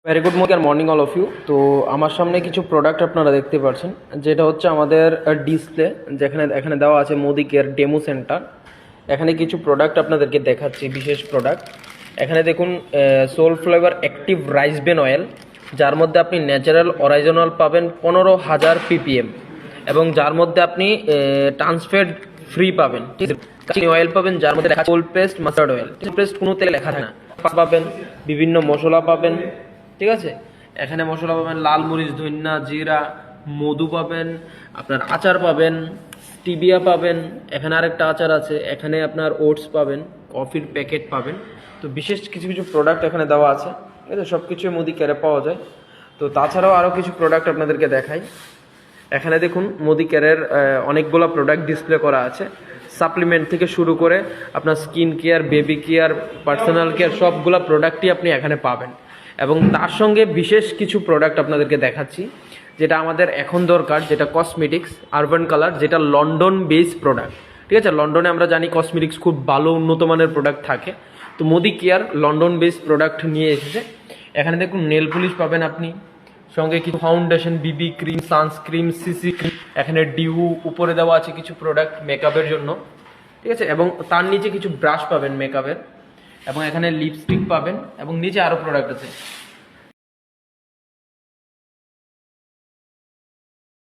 Very good morning all of you. তো আমার সামনে কিছু প্রোডাক্ট আপনারা দেখতে পাচ্ছেন, যেটা হচ্ছে আমাদের ডিসপ্লে, যেখানে এখানে দেওয়া আছে মোদি কেয়ার ডেমো সেন্টার। এখানে কিছু প্রোডাক্ট আপনাদেরকে দেখাচ্ছি, বিশেষ প্রোডাক্ট। এখানে দেখুন soul flavour active rice bran oil, যার মধ্যে আপনি ন্যাচারাল অরিজিনাল পাবেন 15,000 ppm, এবং যার মধ্যে আপনি ট্রান্সফেড ফ্রি পাবেন। ঠিক আছে, অয়েল পাবেন যার মধ্যে লেখা cold pressed mustard oil, pressed কোনো তেলে লেখা থাকে না পাবেন। বিভিন্ন মশলা পাবেন, ঠিক আছে। এখানে মশলা পাবেন লাল মরিচ, ধনিয়া, জিরা, মধু পাবেন, আপনার আচার পাবেন, স্টিবিয়া পাবেন, এখানে আরেকটা আচার আছে, এখানে আপনার ওটস পাবেন, কফির প্যাকেট পাবেন। তো বিশেষ কিছু কিছু প্রোডাক্ট এখানে দেওয়া আছে, ঠিক আছে। সব কিছু মুদি কেয়ারে পাওয়া যায়। তো তাছাড়াও আরও কিছু প্রোডাক্ট আপনাদেরকে দেখাই। এখানে দেখুন মুদি কেয়ারের অনেকগুলো প্রোডাক্ট ডিসপ্লে করা আছে, সাপ্লিমেন্ট থেকে শুরু করে আপনার skin care, baby care, personal care, সবগুলো প্রোডাক্টই আপনি এখানে পাবেন। এবং তার সঙ্গে বিশেষ কিছু প্রোডাক্ট আপনাদেরকে দেখাচ্ছি, যেটা আমাদের এখন দরকার, যেটা কসমেটিক্স আরবান কালার, যেটা লন্ডন বেস প্রোডাক্ট। ঠিক আছে, লন্ডনে আমরা জানি কসমেটিক্স খুব ভালো উন্নত মানের প্রোডাক্ট থাকে। তো মুদি কেয়ার লন্ডন বেস প্রোডাক্ট নিয়ে এসেছে। এখানে দেখুন নেল পলিশ পাবেন আপনি, সঙ্গে কিছু ফাউন্ডেশন, বিবি ক্রিম, সানস্ক্রিন, সিসি ক্রিম, এখানে ডিউ, উপরে দেওয়া আছে কিছু প্রোডাক্ট মেকআপের জন্য, ঠিক আছে। এবং তার নিচে কিছু ব্রাশ পাবেন মেকআপের, এবং এখানে লিপস্টিক পাবেন, এবং নিচে আরও প্রোডাক্ট আছে।